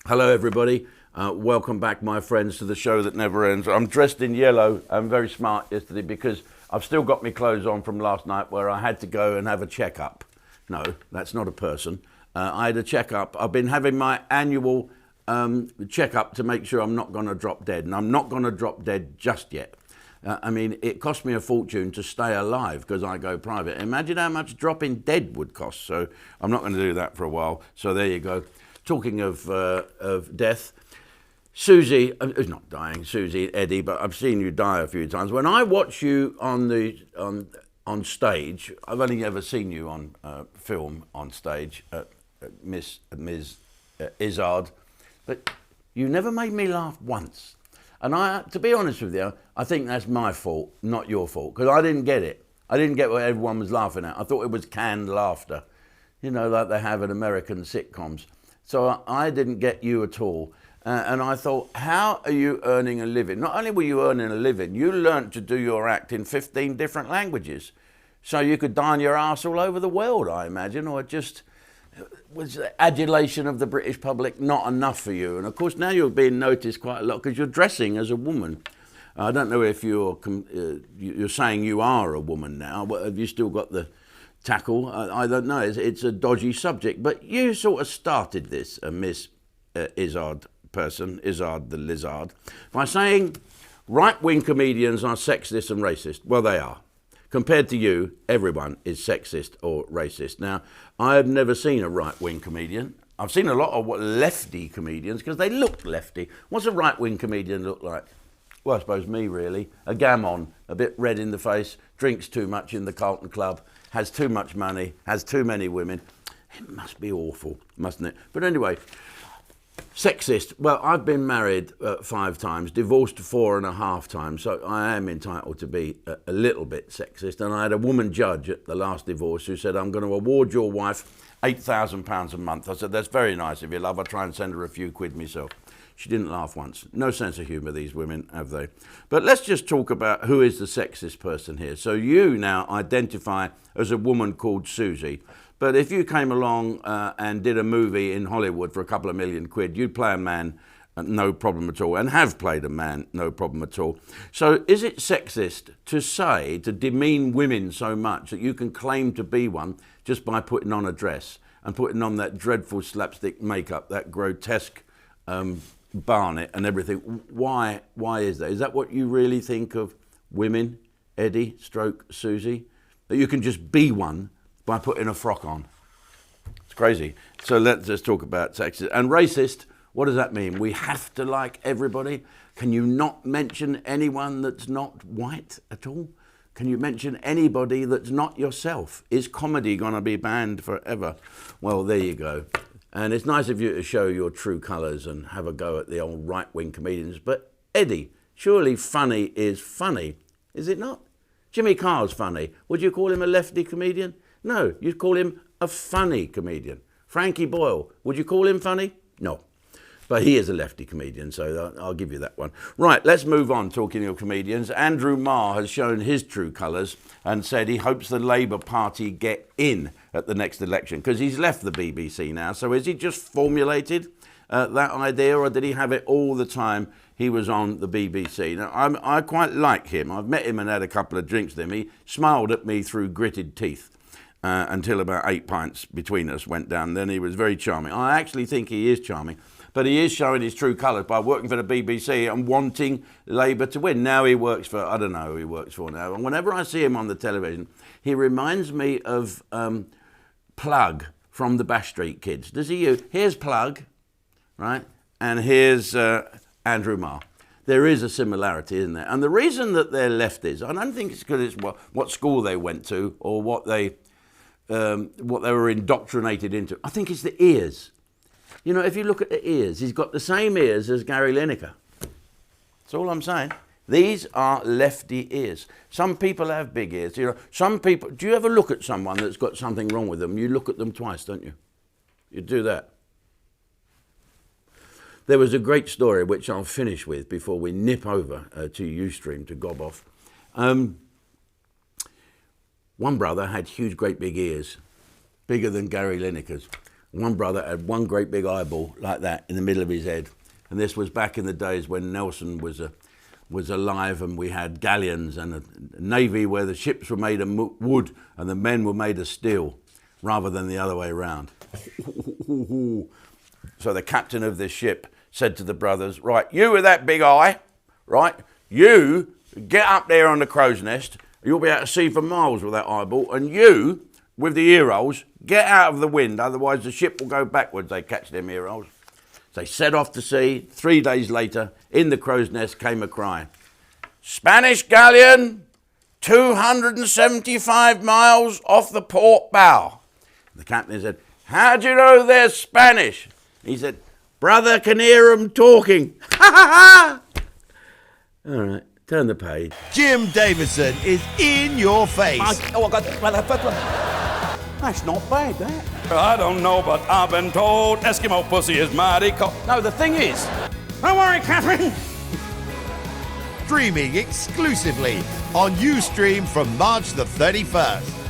Hello everybody, welcome back my friends to the show that never ends. I'm dressed in yellow. I'm very smart yesterday because I've still got my clothes on from last night where I had to go and have a checkup. No, that's not a person. I had a checkup. I've been having my annual checkup to make sure I'm not going to drop dead, and I'm not going to drop dead just yet. I mean, it cost me a fortune to stay alive because I go private. Imagine how much dropping dead would cost. So I'm not going to do that for a while. So there you go. Talking of death, Susie is not dying, Susie, Eddie, but I've seen you die a few times. When I watch you on stage, I've only ever seen you on film on stage, Ms. Izzard, but you never made me laugh once. And to be honest with you, I think that's my fault, not your fault, because I didn't get it. I didn't get what everyone was laughing at. I thought it was canned laughter, you know, like they have in American sitcoms. So I didn't get you at all. And I thought, how are you earning a living? Not only were you earning a living, you learnt to do your act in 15 different languages. So you could dine your arse all over the world, I imagine, or just was the adulation of the British public not enough for you? And of course, now you're being noticed quite a lot because you're dressing as a woman. I don't know if you're saying you are a woman now, but have you still got the tackle? I don't know. It's a dodgy subject, but you sort of started this, Miss Izzard person, Izzard the Lizard, by saying right-wing comedians are sexist and racist. Well, they are. Compared to you, everyone is sexist or racist. Now, I have never seen a right-wing comedian. I've seen a lot of lefty comedians because they look lefty. What's a right-wing comedian look like? Well, I suppose me, really. A gammon, a bit red in the face, drinks too much in the Carlton Club, has too much money, has too many women. It must be awful, mustn't it? But anyway, sexist. Well, I've been married 5 times, divorced 4.5 times, so I am entitled to be a little bit sexist. And I had a woman judge at the last divorce who said, I'm going to award your wife £8,000 a month. I said, that's very nice of you, love. I'll try and send her a few quid myself. She didn't laugh once. No sense of humour, these women, have they? But let's just talk about who is the sexist person here. So you now identify as a woman called Susie. But if you came along and did a movie in Hollywood for a couple of million quid, you'd play a man, no problem at all, and have played a man, no problem at all. So is it sexist to say, to demean women so much that you can claim to be one just by putting on a dress and putting on that dreadful slapstick makeup, that grotesque barnet and everything? Why is that? Is that what you really think of women, Eddie, stroke Susie? That you can just be one by putting a frock on? It's crazy. So let's just talk about sexist. And racist, what does that mean? We have to like everybody? Can you not mention anyone that's not white at all? Can you mention anybody that's not yourself? Is comedy going to be banned forever? Well, there you go. And it's nice of you to show your true colours and have a go at the old right-wing comedians. But Eddie, surely funny is funny, is it not? Jimmy Carr's funny. Would you call him a lefty comedian? No, you'd call him a funny comedian. Frankie Boyle, would you call him funny? No. But he is a lefty comedian, so I'll give you that one. Right, let's move on, talking of comedians. Andrew Marr has shown his true colours and said he hopes the Labour Party get in at the next election, because he's left the BBC now. So has he just formulated that idea, or did he have it all the time he was on the BBC? Now, I quite like him. I've met him and had a couple of drinks with him. He smiled at me through gritted teeth. Until about 8 pints between us went down. Then he was very charming. I actually think he is charming, but he is showing his true colours by working for the BBC and wanting Labour to win. Now he works for, I don't know who he works for now, and whenever I see him on the television, he reminds me of Plug from the Bash Street Kids. Does he use, here's Plug, right, and here's Andrew Marr. There is a similarity, isn't there? And the reason that they're lefties, I don't think it's because it's what school they went to or what they were indoctrinated into. I think it's the ears. You know, if you look at the ears, he's got the same ears as Gary Lineker. That's all I'm saying. These are lefty ears. Some people have big ears. You know, some people. Do you ever look at someone that's got something wrong with them? You look at them twice, don't you? You do that. There was a great story which I'll finish with before we nip over to Ustream to gob off. One brother had huge, great big ears, bigger than Gary Lineker's. One brother had one great big eyeball like that in the middle of his head. And this was back in the days when Nelson was alive, and we had galleons and a navy where the ships were made of wood and the men were made of steel, rather than the other way around. So the captain of this ship said to the brothers, right, you with that big eye, right, you get up there on the crow's nest, you'll be able to see for miles with that eyeball, and you, with the ear holes, get out of the wind, otherwise the ship will go backwards. They catch them ear holes. They set off to sea. 3 days later, in the crow's nest came a cry. Spanish galleon, 275 miles off the port bow. The captain said, how do you know they're Spanish? He said, brother can hear them talking. Ha ha ha! All right, turn the page. Jim Davidson is in your face. I got the first one. That's not bad, that. I don't know, but I've been told Eskimo pussy is mighty cold. No, the thing is, don't worry, Catherine. Streaming exclusively on Ustream from March the 31st.